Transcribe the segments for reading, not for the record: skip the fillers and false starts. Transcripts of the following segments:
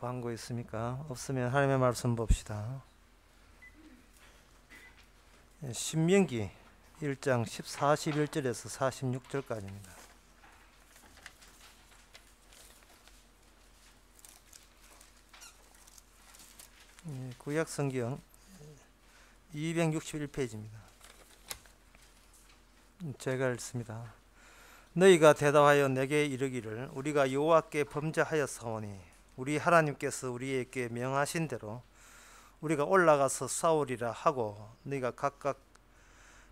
광고 있습니까? 없으면 하나님의 말씀 봅시다. 신명기 1장 41절에서 46절까지입니다. 구약 성경 261페이지입니다. 제가 읽습니다. 너희가 대답하여 내게 이르기를 우리가 여호와께 범죄하였사오니 우리 하나님께서 우리에게 명하신 대로 우리가 올라가서 싸우리라 하고 너희가 각각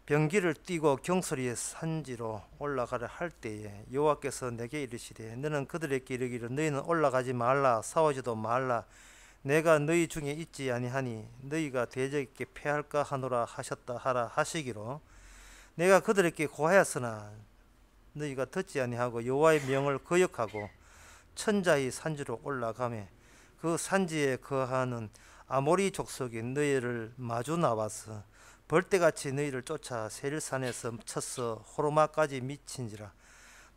병기를 띠고 경솔이의 산지로 올라가려 할 때에 여호와께서 내게 이르시되 너는 그들에게 이르기를 너희는 올라가지 말라 싸우지도 말라 내가 너희 중에 있지 아니하니 너희가 대적에게 패할까 하노라 하셨다 하라 하시기로 내가 그들에게 고하였으나 너희가 듣지 아니하고 여호와의 명을 거역하고 천자의 산지로 올라가매 그 산지에 거하는 아모리 족속이 너희를 마주 나와서 벌떼같이 너희를 쫓아 세일산에서 쳤어 호르마까지 미친지라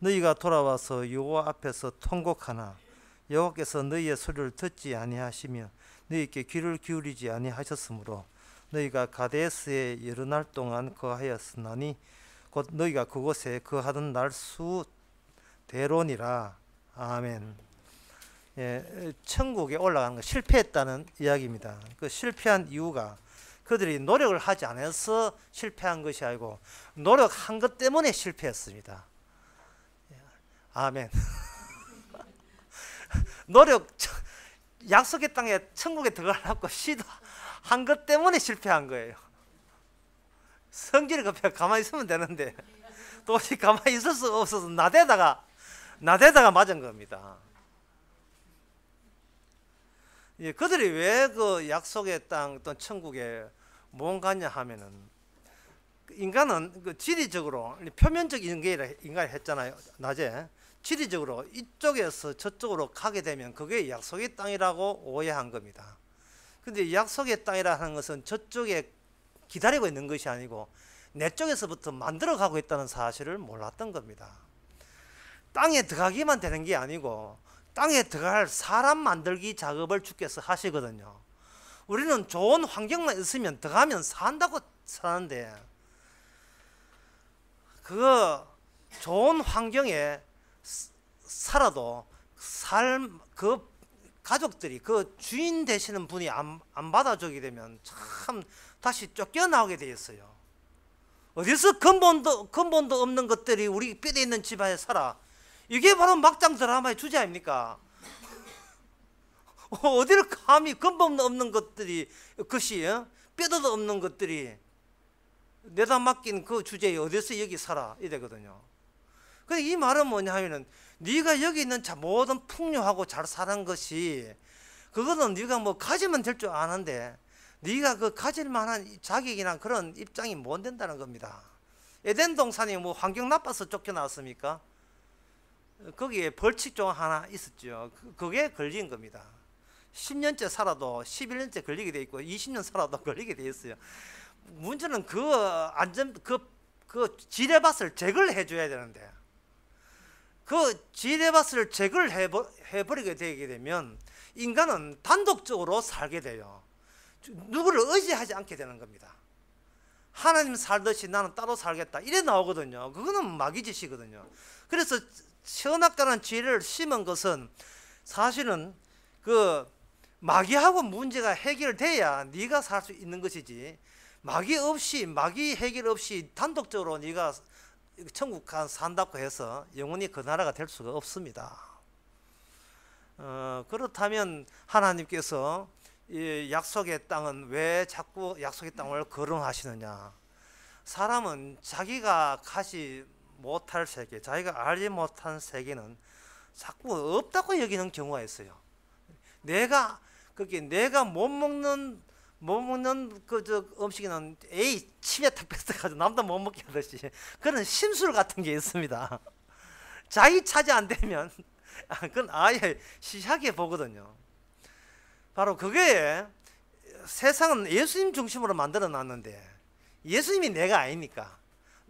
너희가 돌아와서 여호와 앞에서 통곡하나 여호와께서 너희의 소리를 듣지 아니하시며 너희에게 귀를 기울이지 아니하셨으므로 너희가 가데스에 여러 날 동안 거하였으나니 곧 너희가 그곳에 거하던 날 수대로니라. 아멘. 천국에 올라가는 거 실패했다는 이야기입니다. 그 실패한 이유가 그들이 노력을 하지 않아서 실패한 것이 아니고 노력한 것 때문에 실패했습니다. 아멘. 약속의 땅에 천국에 들어가려고 시도한 것 때문에 실패한 거예요. 성질이 급해 가만히 있으면 되는데 도저히 가만히 있을 수가 없어서 나대다가 맞은 겁니다. 그들이 왜 그 약속의 땅 또 천국에 못 가냐 하면은 인간은 그 지리적으로 표면적인 게 인간이 했잖아요. 낮에 지리적으로 이쪽에서 저쪽으로 가게 되면 그게 약속의 땅이라고 오해한 겁니다. 근데 약속의 땅이라 하는 것은 저쪽에 기다리고 있는 것이 아니고 내 쪽에서부터 만들어 가고 있다는 사실을 몰랐던 겁니다. 땅에 들어가기만 되는 게 아니고 땅에 들어갈 사람 만들기 작업을 주께서 하시거든요. 우리는 좋은 환경만 있으면 들어가면 산다고 사는데 그 좋은 환경에 살아도 그 가족들이 그 주인 되시는 분이 안 받아주게 되면 참 다시 쫓겨나오게 돼 있어요. 어디서 근본도 없는 것들이 우리 뼈대 있는 집안에 살아. 이게 바로 막장 드라마의 주제 아닙니까? 어디를 감히 근본 없는 것들이 것이 뼈대도 없는 것들이 내다 맡긴 그 주제에 어디서 여기 살아 이래거든요. 근데 이 말은 뭐냐 하면은 네가 여기 있는 모든 풍요하고 잘 사는 것이 그거는 네가 뭐 가지면 될 줄 아는데 네가 그 가질 만한 자격이나 그런 입장이 못 된다는 겁니다. 에덴 동산이 뭐 환경 나빠서 쫓겨나왔습니까? 거기에 벌칙종 하나 있었죠. 그게 걸린 겁니다. 10년째 살아도 11년째 걸리게 돼 있고 20년 살아도 걸리게 돼 있어요. 문제는 그 지뢰밭을 제거를 해줘야 되는데 그 지뢰밭을 제거를 해버리게 되게 되면 인간은 단독적으로 살게 돼요. 누구를 의지하지 않게 되는 겁니다. 하나님 살듯이 나는 따로 살겠다 이래 나오거든요. 그거는 마귀짓이거든요. 그래서 선악과라는 지혜를 심은 것은 사실은 그 마귀하고 문제가 해결돼야 네가 살 수 있는 것이지 마귀 해결 없이 단독적으로 네가 천국 산다고 해서 영원히 그 나라가 될 수가 없습니다. 그렇다면 하나님께서 이 약속의 땅은 왜 자꾸 약속의 땅을 거론하시느냐? 사람은 자기가 가지 못할 세계, 자기가 알지 못한 세계는 자꾸 없다고 여기는 경우가 있어요. 내가 못 먹는 그 음식에는 침에탁 뺏어가지고 남도 못 먹게 하듯이 그런 심술 같은 게 있습니다. 자기 차지 안 되면 그건 아예 시시하게 보거든요. 바로 그게 세상은 예수님 중심으로 만들어 놨는데 예수님이 내가 아니니까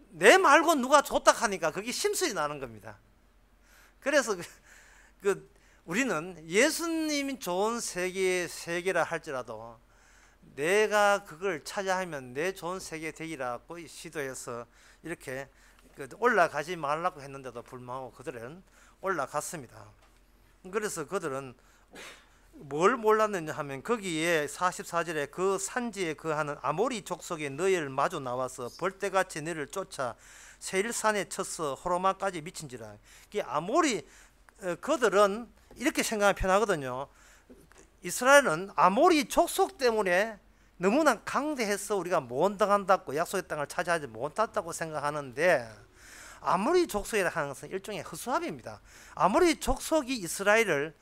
내 말고 누가 좋다 하니까 그게 심술이 나는 겁니다. 그래서 우리는 예수님이 좋은 세계라 할지라도 내가 그걸 차지하면 내 좋은 세계 되기라고 시도해서 이렇게 올라가지 말라고 했는데도 불구하고 그들은 올라갔습니다. 그래서 그들은 뭘 몰랐느냐 하면 거기에 44절에 그 산지에 거하는 아모리 족속의 너희를 마주 나와서 벌떼같이 너희를 쫓아 세일산에 쳤어 호르마까지 미친지라. 이 아모리 그들은 이렇게 생각하면 편하거든요. 이스라엘은 아모리 족속 때문에 너무나 강대해서 우리가 못 당한다고 약속의 땅을 차지하지 못했다고 생각하는데 아모리 족속이라 하는 것은 일종의 허수아비입니다. 아모리 족속이 이스라엘을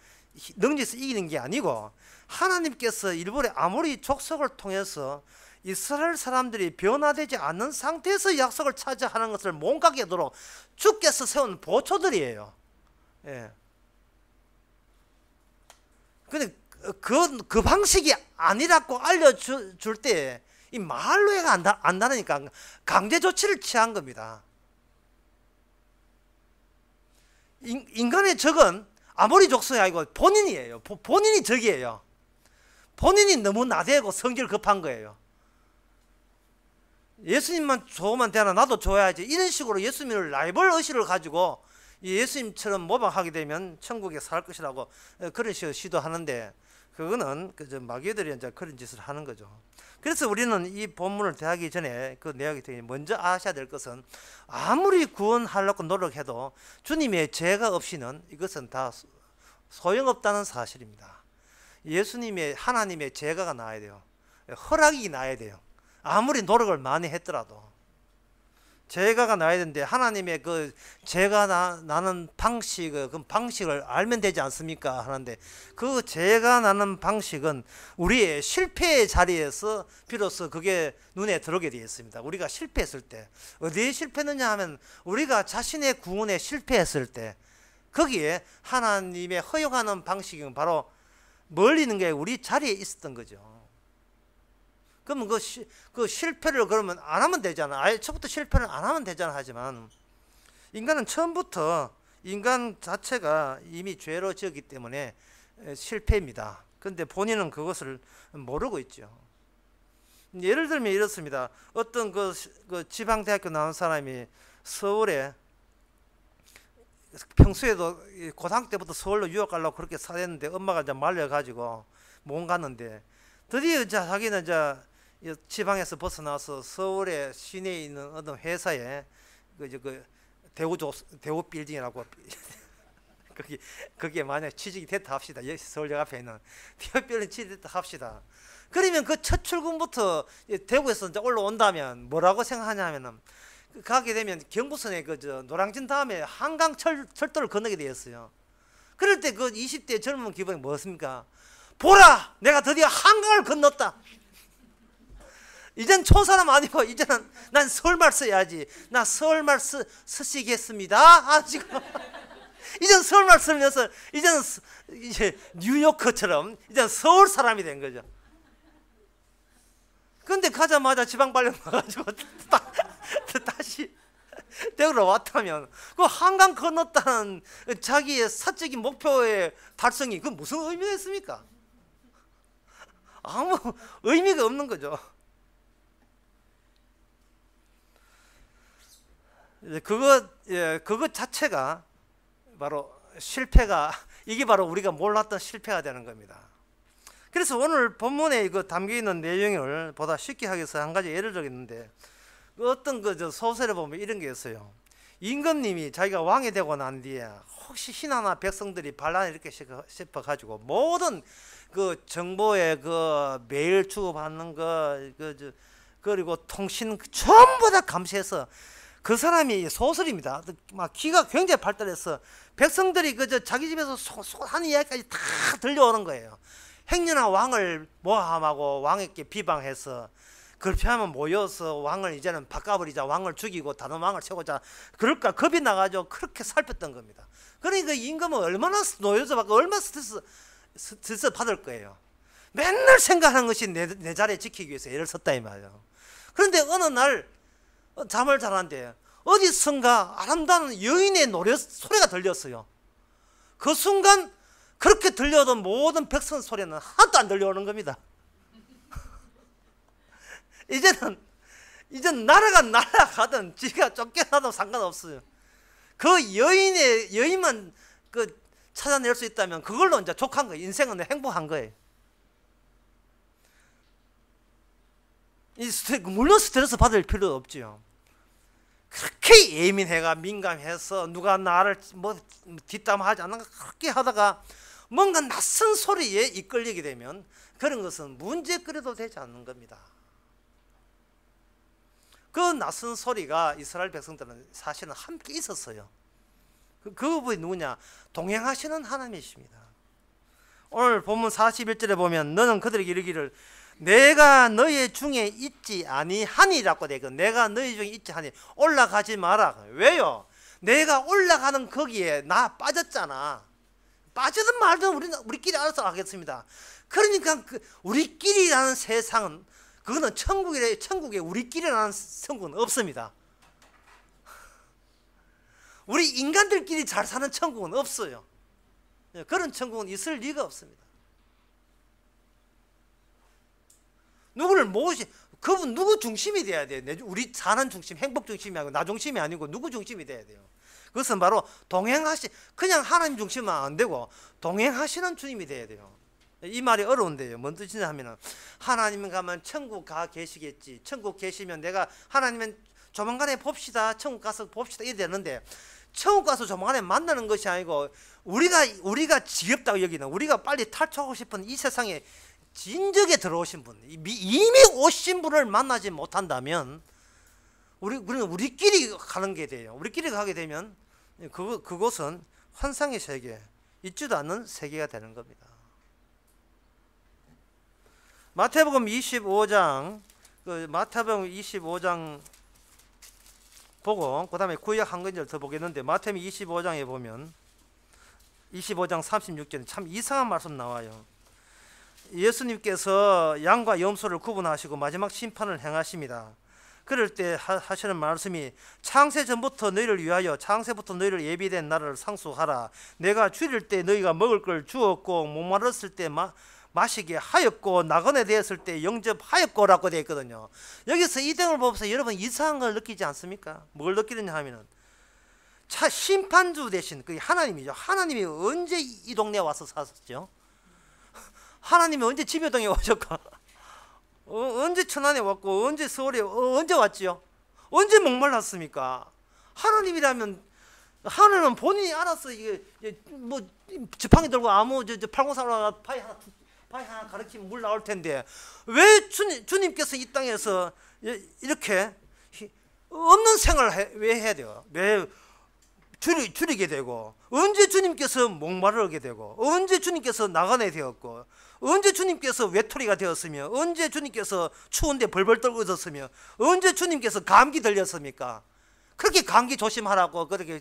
능지에서 이기는 게 아니고 하나님께서 일부러 아모리 족속을 통해서 이스라엘 사람들이 변화되지 않는 상태에서 약속을 차지하는 것을 못가게 하도록 주께서 세운 보초들이에요. 예. 근데 그 방식이 아니라고 알려줄 때 이 말로 해가 안 나니까 강제 조치를 취한 겁니다. 인간의 적은 아모리 족속이 아니고 본인이에요. 본인이 적이에요. 본인이 너무 나대고 성질 급한 거예요. 예수님만 좋으면 되나 나도 좋아야지 이런 식으로 예수님을 라이벌 의식을 가지고 예수님처럼 모방하게 되면 천국에 살 것이라고 그런 식으로 시도하는데 그거는 마귀들이 이제 그런 짓을 하는 거죠. 그래서 우리는 이 본문을 대하기 전에 그 내용이 되게 먼저 아셔야 될 것은 아무리 구원하려고 노력해도 주님의 죄가 없이는 이것은 다 소용없다는 사실입니다. 예수님의 하나님의 죄가 나야 돼요. 허락이 나야 돼요. 아무리 노력을 많이 했더라도 죄가 나야 되는데 하나님의 그 죄가 나는 방식, 그 방식을 알면 되지 않습니까? 하는데 그 죄가 나는 방식은 우리의 실패의 자리에서 비로소 그게 눈에 들어오게 되어 있습니다. 우리가 실패했을 때 어디에 실패했느냐 하면 우리가 자신의 구원에 실패했을 때 거기에 하나님의 허용하는 방식은 바로 멀리 있는 게 우리 자리에 있었던 거죠. 그러면 그 실패를 그러면 안 하면 되잖아. 아예 처음부터 실패를 안 하면 되잖아. 하지만 인간은 처음부터 인간 자체가 이미 죄로 지었기 때문에 실패입니다. 그런데 본인은 그것을 모르고 있죠. 예를 들면 이렇습니다. 어떤 그 지방대학교 나온 사람이 서울에 평소에도 고등학교 때부터 서울로 유학 가려고 그렇게 사댔는데 엄마가 이제 말려가지고 못 갔는데 드디어 자기는 이제 지방에서 벗어나서 서울의 시내에 있는 어떤 회사에 그 대우 빌딩이라고 거기에 만약 취직이 됐다 합시다. 서울역 앞에 있는 대우 빌딩 취직됐다 합시다. 그러면 그 첫 출근부터 대구에서 이제 올라온다면 뭐라고 생각하냐면은 가게 되면 경부선에 노량진 다음에 한강 철도를 건너게 되었어요. 그럴 때 그 20대 젊은 기분이 뭐였습니까? 보라! 내가 드디어 한강을 건넜다. 이젠 촌사람 아니고 이제는 난 서울말 써야지. 나 서울말 쓰시겠습니다. 지금 이젠 서울말 쓰면서 이제는 이제 뉴요커처럼 이제는 서울 사람이 된 거죠. 근데 가자마자 지방 발령 나가지고 다시 대구로 왔다면 그 한강 건넜다는 자기의 사적인 목표의 달성이 그 무슨 의미가 있습니까? 아무 의미가 없는 거죠. 그것 자체가 바로 실패가 이게 바로 우리가 몰랐던 실패가 되는 겁니다. 그래서 오늘 본문에 이거 담겨 있는 내용을 보다 쉽게 하기 위해서 한 가지 예를 들겠는데 어떤 소설에 보면 이런 게 있어요. 임금님이 자기가 왕이 되고 난 뒤에 혹시 신하나 백성들이 반란을 이렇게 싶어가지고 모든 그 정보에 메일 주고받는 그리고 통신 전부 다 감시해서 그 사람이 소설입니다. 막 기가 굉장히 발달해서 백성들이 자기 집에서 하는 이야기까지 다 들려오는 거예요. 행여나 왕을 모함하고 왕에게 비방해서 그렇게 하면 모여서 왕을 이제는 바꿔버리자, 왕을 죽이고 다른 왕을 세우자, 그럴까 겁이 나가지고 그렇게 살폈던 겁니다. 그러니까 임금은 얼마나 노여져 받고 얼마나 스트레스 받을 거예요. 맨날 생각하는 것이 내 자리에 지키기 위해서 애를 썼다 이 말이에요. 그런데 어느 날 잠을 자는데 어디선가 아름다운 여인의 노래 소리가 들렸어요. 그 순간 그렇게 들려오던 모든 백성 소리는 하나도 안 들려오는 겁니다. 이제는 나라가 날아가든 지가 쫓겨나도 상관없어요. 그 여인만 그 찾아낼 수 있다면 그걸로 이제 족한 거예요. 인생은 행복한 거예요. 물론 스트레스 받을 필요도 없지요. 그렇게 예민해가 민감해서 누가 나를 뭐 뒷담화하지 않는가 그렇게 하다가 뭔가 낯선 소리에 이끌리게 되면 그런 것은 문제거리도 되지 않는 겁니다. 그 낯선 소리가 이스라엘 백성들은 사실은 함께 있었어요. 그분이 누구냐? 동행하시는 하나님이십니다. 오늘 본문 41절에 보면 너는 그들에게 이르기를 내가 너희 중에 있지 아니하니라고 되고 내가 너희 중에 있지 아니 올라가지 마라. 왜요? 내가 올라가는 거기에 나 빠졌잖아. 빠지든 말든 우리끼리 알아서 하겠습니다. 그러니까 우리끼리라는 세상은 그거는 천국에 우리끼리라는 천국은 없습니다. 우리 인간들끼리 잘 사는 천국은 없어요. 그런 천국은 있을 리가 없습니다. 누구를 그분 누구 중심이 돼야 돼요. 우리 사는 중심, 행복 중심이 아니고 나 중심이 아니고 누구 중심이 돼야 돼요. 그것은 바로 그냥 하나님 중심은 안 되고 동행하시는 주님이 돼야 돼요. 이 말이 어려운데요. 뭔 뜻이냐 하면은 하나님 가면 천국 가 계시겠지. 천국 계시면 내가 하나님은 조만간에 봅시다. 천국 가서 봅시다. 이래 되는데 천국 가서 조만간에 만나는 것이 아니고 우리가 지겹다고 여기는 우리가 빨리 탈출하고 싶은 이 세상에 진적에 들어오신 분, 이미 오신 분을 만나지 못한다면 우리끼리 가는 게 돼요. 우리끼리 가게 되면 그곳은 환상의 세계, 있지도 않는 세계가 되는 겁니다. 마태복음 25장 보고 그 다음에 구약 한 군절 더 보겠는데 마태복음 25장에 보면 25장 36절에 참 이상한 말씀 나와요. 예수님께서 양과 염소를 구분하시고 마지막 심판을 행하십니다. 그럴 때 하시는 말씀이 창세 전부터 너희를 위하여 창세부터 너희를 예비된 나라를 상속하라. 내가 줄일 때 너희가 먹을 걸 주었고 목마르었을 때 마시게 하였고 나그네 되었을 때 영접하였고라고 되어 있거든요. 여기서 이 등을 보면서 여러분 이상한 걸 느끼지 않습니까? 뭘 느끼느냐 하면은 심판주 대신 그 하나님이죠. 하나님이 언제 이 동네에 와서 사셨죠? 하나님이 언제 지묘동에 오셨고 언제 천안에 왔고 언제 서울에 언제 왔지요? 언제 목말랐습니까? 하나님이라면 하나님은 본인이 알아서 이게 뭐 지팡이 들고 아무 팔공사로 바위 하나 가르치면 물 나올 텐데 왜 주님께서 이 땅에서 이렇게 없는 생활을 왜 해야 돼요? 왜 줄이게 되고 언제 주님께서 목마르게 되고 언제 주님께서 나그네 되었고 언제 주님께서 외톨이가 되었으며 언제 주님께서 추운데 벌벌 떨고 있었으며 언제 주님께서 감기 들렸습니까? 그렇게 감기 조심하라고 그렇게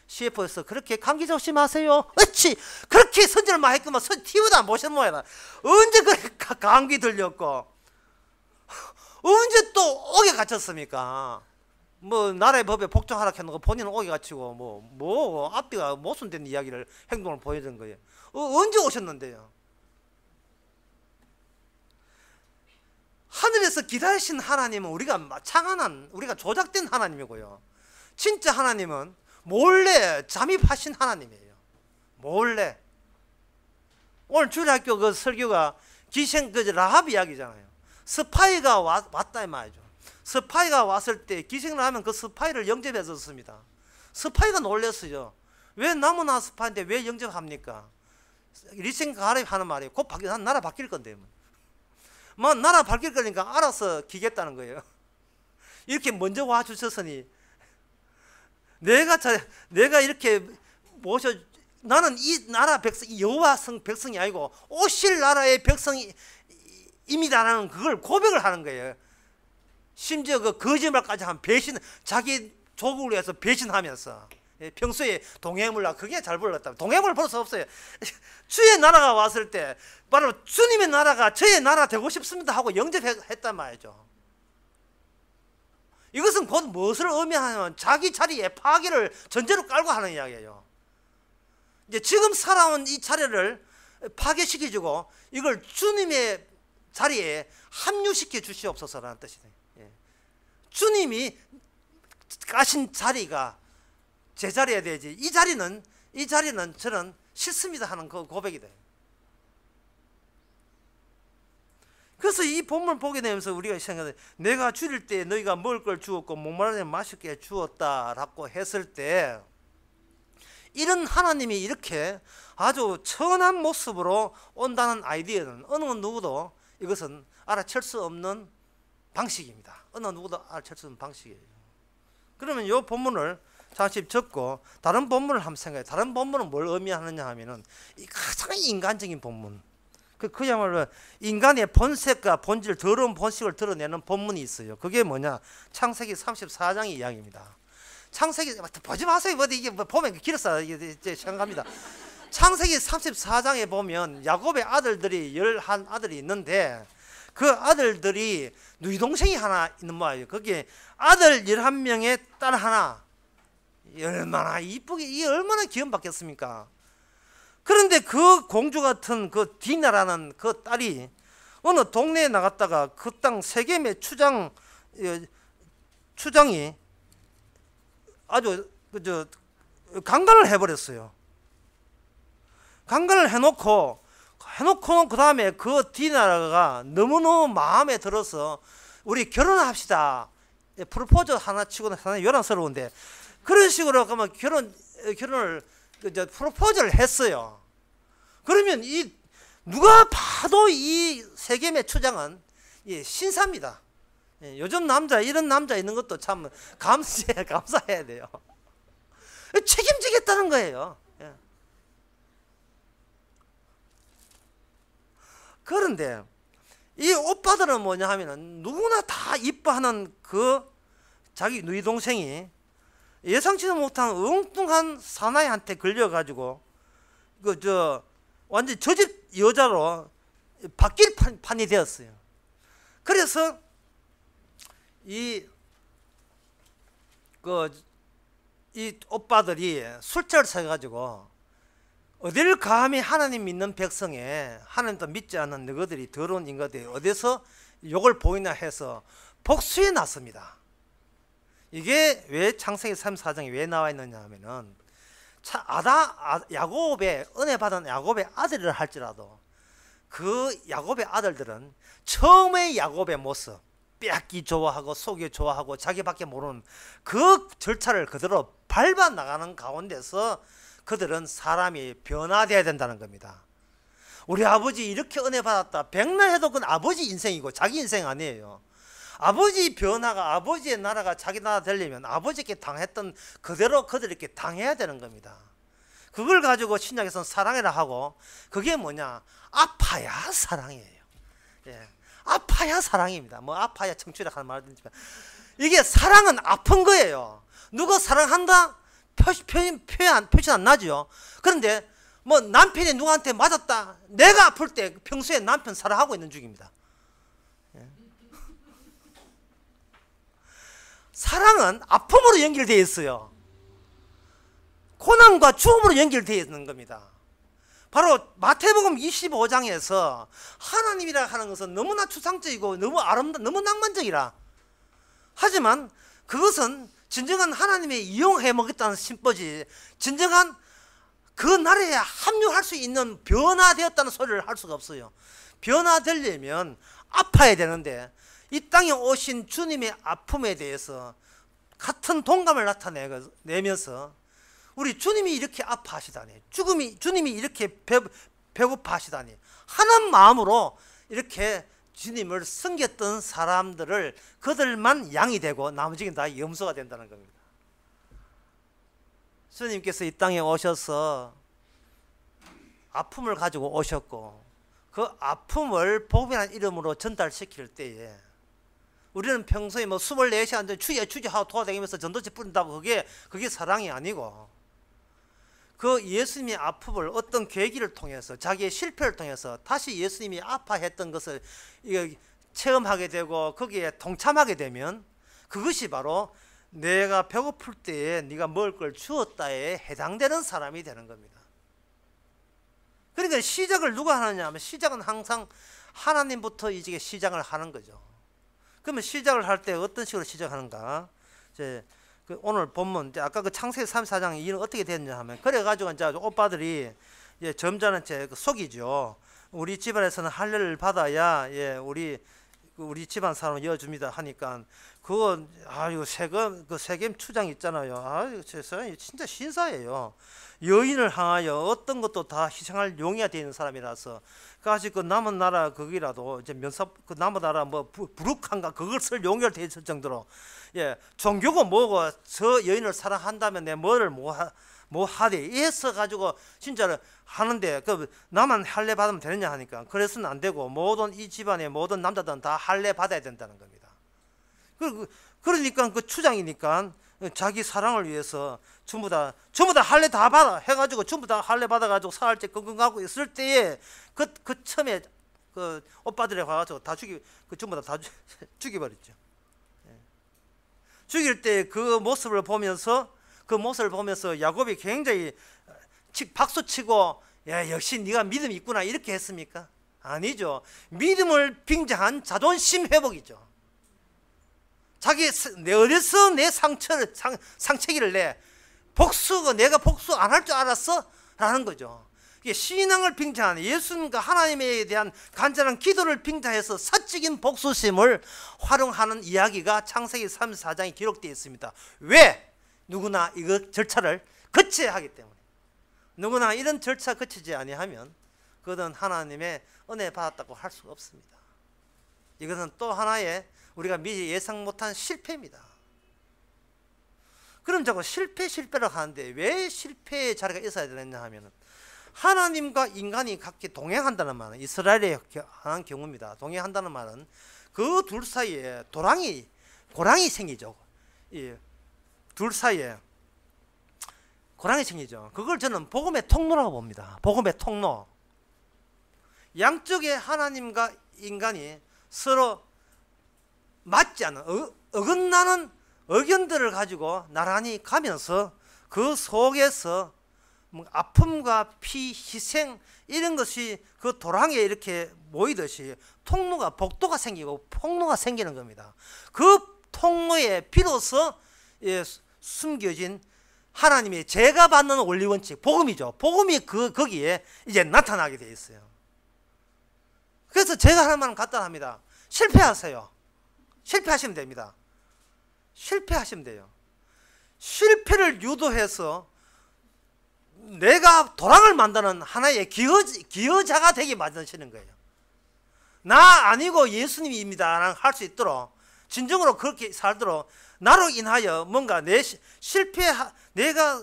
CF에서 그렇게 감기 조심하세요. 어찌 그렇게 선전을 많이 했구만. TV도 안 보신 모양이다. 언제 그렇게 감기 들렸고 언제 또 옥에 갇혔습니까? 뭐 나라의 법에 복종하라 했는 거 본인은 옥에 갇히고 뭐 앞뒤가 모순된 이야기를 행동을 보여준 거예요. 언제 오셨는데요? 하늘에서 기다리신 하나님은 우리가 창안한 우리가 조작된 하나님이고요. 진짜 하나님은 몰래 잠입하신 하나님이에요. 몰래. 오늘 주일학교 그 설교가 기생 라합 이야기잖아요. 스파이가 왔다 이 말이죠. 스파이가 왔을 때 기생을 하면 그 스파이를 영접해줬습니다. 스파이가 놀랐어요. 왜 나무나 스파인데 왜 영접합니까? 리생 가렙 하는 말이에요. 곧 나라 바뀔 건데 뭐 나라 바뀔 거니까 알아서 기겠다는 거예요. 이렇게 먼저 와주셨으니 내가 이렇게 나는 이 나라 백성 여호와 백성이 아니고 오실 나라의 백성입니다라는 그걸 고백을 하는 거예요. 심지어 그 거짓말까지 한 배신, 자기 조국을 위해서 배신하면서 평소에 동해물라 그게 잘 불렀다. 동해물 볼 수 없어요. 주의 나라가 왔을 때 바로 주님의 나라가 저의 나라 되고 싶습니다 하고 영접했단 말이죠. 이것은 곧 무엇을 의미하냐면 자기 자리에 파괴를 전제로 깔고 하는 이야기예요. 이제 지금 살아온 이 자리를 파괴시켜주고 이걸 주님의 자리에 합류시켜 주시옵소서라는 뜻이네. 예. 주님이 가신 자리가 제 자리에 되지. 이 자리는 저는 싫습니다 하는 그 고백이 돼요. 그래서 이 본문을 보게 되면서 우리가 생각해, 내가 줄일 때 너희가 먹을 걸 주었고 목마를 때 마실 게 주었다라고 했을 때, 이런 하나님이 이렇게 아주 천한 모습으로 온다는 아이디어는 어느 누구도 이것은 알아챌 수 없는 방식입니다. 어느 누구도 알아챌 수 없는 방식이에요. 그러면 이 본문을 잠시 적고 다른 본문을 한번 생각해요. 다른 본문은 뭘 의미하느냐 하면은 이 가장 인간적인 본문, 그야말로 인간의 본색과 본질, 더러운 본색을 드러내는 본문이 있어요. 그게 뭐냐? 창세기 34장의 이야기입니다. 창세기 보지 마세요. 이게 보면 길어서 이제 생각합니다. 창세기 34장에 보면 야곱의 아들들이 11아들이 있는데 그 아들들이 누이 동생이 하나 있는 모양이에요. 거기에 아들 11명에 딸 하나. 얼마나 이쁘게, 이 얼마나 기운 받겠습니까? 그런데 그 공주 같은 그 디나라는 그 딸이 어느 동네에 나갔다가 그 땅 세겜의 추장이 아주 강간을 해버렸어요. 강간을 해놓고 그 다음에 그 디나라가 너무너무 마음에 들어서 우리 결혼합시다. 프로포즈 하나 치고는 상당히 요란스러운데 그런 식으로 그러면 결혼을 프로포즈를 했어요. 그러면 이 누가 봐도 이 세겜의 추장은 신사입니다. 요즘 남자, 이런 남자 있는 것도 참 감사해야 돼요. 책임지겠다는 거예요. 그런데 이 오빠들은 뭐냐 하면은 누구나 다 이뻐하는 그 자기 누이 동생이 예상치도 못한 엉뚱한 사나이한테 걸려가지고 완전 저 집 여자로 바뀔 판이 되었어요. 그래서 이 오빠들이 술자를 사가지고 어디를 감히 하나님 믿는 백성에 하나님도 믿지 않는 너희들이 더러운 인간들이 어디서 욕을 보이나 해서 복수에 났습니다. 이게 왜 창세기 34장에 왜 나와 있느냐 하면은 야곱의 은혜 받은 야곱의 아들이라 할지라도 그 야곱의 아들들은 처음에 야곱의 모습, 빼앗기 좋아하고 속이 좋아하고 자기밖에 모르는 그 절차를 그대로 밟아 나가는 가운데서 그들은 사람이 변화되어야 된다는 겁니다. 우리 아버지 이렇게 은혜 받았다. 백날 해도 그건 아버지 인생이고 자기 인생 아니에요. 아버지 변화가, 아버지의 나라가 자기 나라 되려면 아버지께 당했던 그대로 그들에게 당해야 되는 겁니다. 그걸 가지고 신약에서는 사랑이라 하고, 그게 뭐냐? 아파야 사랑이에요. 예. 아파야 사랑입니다. 뭐 아파야 청춘이라 하는 말이지만 이게 사랑은 아픈 거예요. 누가 사랑한다? 표시 안 나죠. 그런데 뭐 남편이 누구한테 맞았다. 내가 아플 때 평소에 남편 사랑하고 있는 중입니다. 예. 사랑은 아픔으로 연결되어 있어요. 고난과 죽음으로 연결되어 있는 겁니다. 바로 마태복음 25장에서 하나님이라 하는 것은 너무나 추상적이고 너무 너무 낭만적이라. 하지만 그것은 진정한 하나님의 이용해 먹겠다는 심보지 진정한 그 나라에 합류할 수 있는 변화되었다는 소리를 할 수가 없어요. 변화되려면 아파야 되는데 이 땅에 오신 주님의 아픔에 대해서 같은 동감을 나타내면서 우리 주님이 이렇게 아파하시다니, 주님이 이렇게 배고파하시다니 하는 마음으로 이렇게 주님을 섬겼던 사람들을 그들만 양이 되고 나머지는 다 염소가 된다는 겁니다. 주님께서 이 땅에 오셔서 아픔을 가지고 오셨고 그 아픔을 복음이라는 이름으로 전달시킬 때에 우리는 평소에 뭐 24시간 주여 하고 돌아다니면서 전도지 뿌린다고 그게 사랑이 아니고 그 예수님의 아픔을 어떤 계기를 통해서 자기의 실패를 통해서 다시 예수님이 아파했던 것을 체험하게 되고 거기에 동참하게 되면 그것이 바로 내가 배고플 때에 네가 먹을 걸 주었다에 해당되는 사람이 되는 겁니다. 그러니까 시작을 누가 하느냐 하면 시작은 항상 하나님부터 이제 시작을 하는 거죠. 그러면 시작을 할 때 어떤 식으로 시작하는가? 이제 그 오늘 본문 이제 아까 그 창세기 34장 이는 어떻게 됐냐 하면 그래가지고 이제 오빠들이 이제 점잖은 채 속이죠. 우리 집안에서는 할례를 받아야 우리 집안 사람을 이어줍니다 하니까 그거 이거 세겜 추장 있잖아요. 세상에 진짜 신사예요. 여인을 향하여 어떤 것도 다 희생할 용의가 되는 사람이라서 까지 그 남은 나라 거기라도 이제 그 남은 나라 뭐 부룩한가 그걸 쓸 용의가 되었을 정도로 종교가 뭐고 저 여인을 사랑한다면 내 뭐를 뭐 하되 이래서 가지고 진짜로 하는데 그 나만 할례 받으면 되느냐 하니까 그래서는 안 되고 모든 이 집안의 모든 남자들은 다 할례 받아야 된다는 겁니다. 그러니까 그 추장이니까 자기 사랑을 위해서 전부 다 할례 다 받아 해가지고 전부 다 할례 받아가지고 사흘째 끙끙하고 있을 때에 그 처음에 그 오빠들이 와가지고 다 전부 다 죽여버렸죠. 죽일 때 그 모습을 보면서 야곱이 굉장히 박수치고 역시 네가 믿음이 있구나 이렇게 했습니까? 아니죠. 믿음을 빙자한 자존심 회복이죠. 어디서 내 상처기를 내 내가 복수 안 할 줄 알았어? 라는 거죠. 이게 신앙을 빙자한 예수님과 하나님에 대한 간절한 기도를 빙자해서 사적인 복수심을 활용하는 이야기가 창세기 34장에 기록되어 있습니다. 왜? 누구나 이거 절차를 거쳐야 하기 때문에. 누구나 이런 절차 거치지 아니하면 그것은 하나님의 은혜 받았다고 할 수가 없습니다. 이것은 또 하나의 우리가 미리 예상 못한 실패입니다. 그럼 자꾸 실패를 하는데 왜 실패의 자리가 있어야 되느냐 하면 하나님과 인간이 각기 동행한다는 말은 이스라엘의 한 경우입니다. 동행한다는 말은 그 둘 사이에 고랑이 생기죠. 둘 사이에 고랑이 생기죠. 그걸 저는 복음의 통로라고 봅니다. 복음의 통로. 양쪽에 하나님과 인간이 서로 맞지 않는 어긋나는 의견들을 가지고 나란히 가면서 그 속에서 아픔과 피, 희생 이런 것이 그 도랑에 이렇게 모이듯이 복도가 생기고 폭로가 생기는 겁니다. 그 통로에 비로소 숨겨진 하나님의 제가 받는 원리 원칙 복음이죠. 복음이 거기에 이제 나타나게 돼 있어요. 그래서 제가 하는 말은 간단합니다. 실패하세요. 실패하시면 됩니다. 실패하시면 돼요. 실패를 유도해서 내가 도랑을 만드는 하나의 기여자가 되게 만드시는 거예요. 나 아니고 예수님입니다 할 수 있도록 진정으로 그렇게 살도록 나로 인하여 뭔가 내가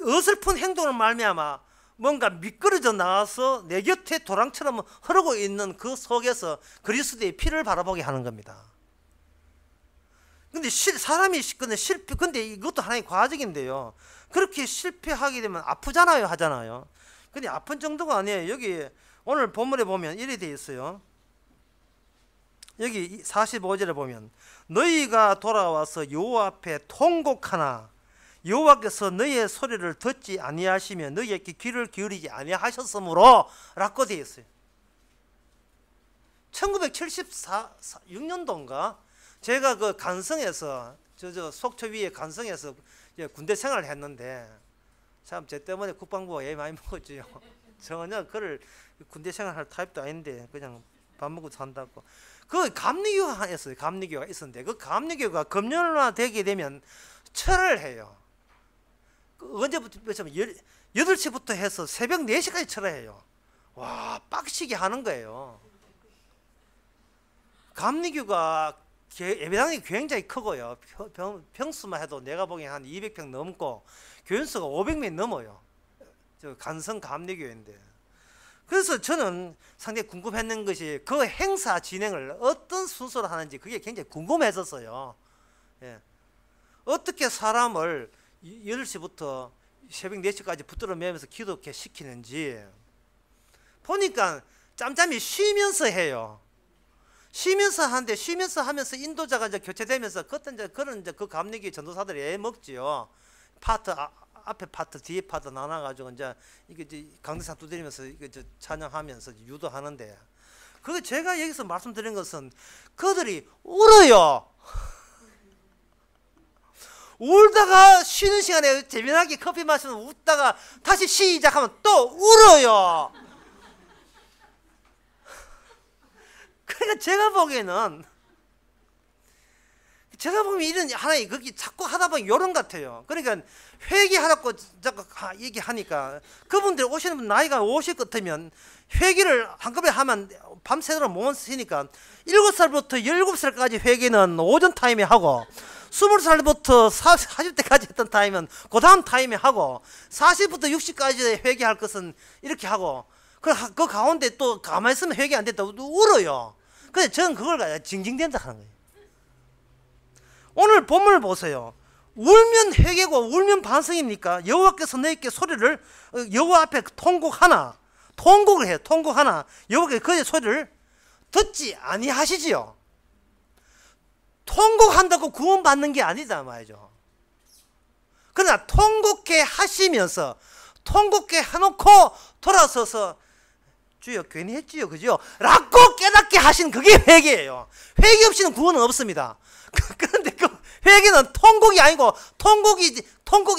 어설픈 행동을 말미암아 뭔가 미끄러져 나와서 내 곁에 도랑처럼 흐르고 있는 그 속에서 그리스도의 피를 바라보게 하는 겁니다. 근데 이것도 하나의 과정인데요. 그렇게 실패하게 되면 아프잖아요, 하잖아요. 근데 아픈 정도가 아니에요. 여기 오늘 본문에 보면 이렇게 되어 있어요. 여기 45절에 보면 너희가 돌아와서 여호와 앞에 통곡하나 여호와께서 너희의 소리를 듣지 아니하시며 너희에게 귀를 기울이지 아니하셨으므로 라고 되어 있어요. 1976년도인가 제가 그 간성에서 속초 위에 간성에서 군대 생활을 했는데 참 제 때문에 국방부가 애 많이 먹었지요. 전혀 그를 군대 생활할 타입도 아닌데 그냥 밥 먹고 산다고. 그 감리교가 있었어요. 감리교가 있었는데 그 감리교가 금년화 되게 되면 철을 해요. 언제부터 8시부터 해서 새벽 4시까지 철을 해요. 와, 빡시게 하는 거예요. 감리교가 예배당이 굉장히 크고요. 평수만 해도 내가 보기엔 한 200평 넘고 교인수가 500명 넘어요. 저 간성 감리교인데. 그래서 저는 상당히 궁금했는 것이 그 행사 진행을 어떤 순서로 하는지 그게 굉장히 궁금했었어요. 어떻게 사람을 8시부터 새벽 4시까지 붙들어 매면서 기도케 시키는지 보니까 짬짬이 쉬면서 해요. 쉬면서 하면서 인도자가 이제 교체되면서 그때 이제 그 감리교 전도사들이 애 먹지요. 파트 앞에 파트 뒤에 파트 나눠가지고 이제 이게 강대상 두드리면서 이거 찬양하면서 유도하는데, 그 제가 여기서 말씀드린 것은 그들이 울어요. 울다가 쉬는 시간에 재미나게 커피 마시면서 웃다가 다시 시작하면 또 울어요. 그러니까 제가 보기에는 이런 하나의 거기 자꾸 하다 보면 요런 같아요. 그러니까 회개하라고 자꾸 얘기하니까 그분들 오시는 분 나이가 50 같으면 회개를 한꺼번에 하면 밤새도록 못 쓰니까 7살부터 17살까지 회개는 오전 타임에 하고 20살부터 40대까지 했던 타임은 그 다음 타임에 하고 40부터 60까지 회개할 것은 이렇게 하고 그 가운데 또 가만히 있으면 회개 안 됐다고 울어요. 근데 저는 그걸 징징댄다 하는 거예요. 오늘 본문을 보세요. 울면 회개고 울면 반성입니까? 여호와께서 너희께 소리를 여호와 앞에 통곡을 해요. 통곡하나 여호와께서 그의 소리를 듣지 아니하시지요. 통곡한다고 구원받는 게 아니다 말이죠. 그러나 통곡해 하시면서 통곡해 해놓고 돌아서서 주여 괜히 했지요, 그죠? 라고 깨닫게 하신 그게 회개예요. 회개 없이는 구원은 없습니다. 그런데 그 회개는 통곡이 아니고 통곡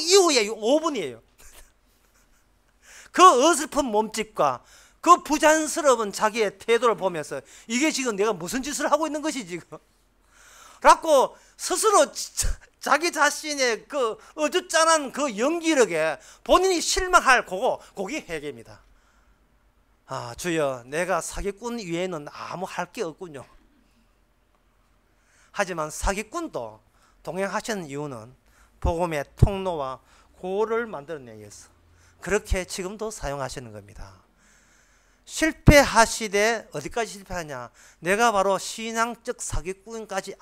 이후에 5분이에요. 그 어설픈 몸짓과 그 부자연스러운 자기의 태도를 보면서 이게 지금 내가 무슨 짓을 하고 있는 것이 지금 라고 스스로 자기 자신의 그 어줍잖은 그 연기력에 본인이 실망할 그게 회개입니다. 아, 주여, 내가 사기꾼 위에는 아무 할 게 없군요. 하지만 사기꾼도 동행하시는 이유는 복음의 통로와 고를 만들어내기 위해서 그렇게 지금도 사용하시는 겁니다. 실패하시되 어디까지 실패하냐? 내가 바로 신앙적 사기꾼까지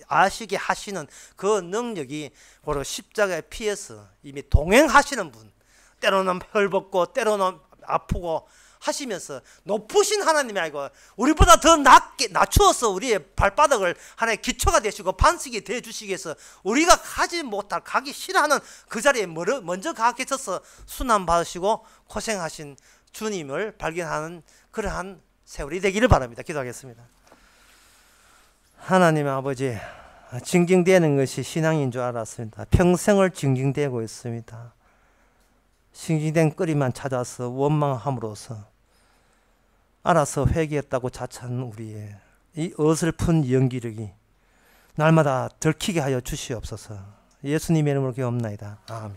아시게 하시는 그 능력이 바로 십자가의 피에서 이미 동행하시는 분, 때로는 헐벗고 때로는 아프고 하시면서 높으신 하나님이 아니고 우리보다 더 낮추어서 우리의 발바닥을 하나의 기초가 되시고 반석이 되어주시기 위해서 우리가 가기 싫어하는 그 자리에 먼저 가 계셔서 순환받으시고 고생하신 주님을 발견하는 그러한 세월이 되기를 바랍니다. 기도하겠습니다. 하나님 아버지, 징징대는 것이 신앙인 줄 알았습니다. 평생을 징징대고 있습니다. 징징댄 거리만 찾아서 원망함으로써 알아서 회개했다고 자처하는 우리의 이 어설픈 연기력이 날마다 들키게 하여 주시옵소서. 예수님의 이름으로 기도합나이다. 아멘.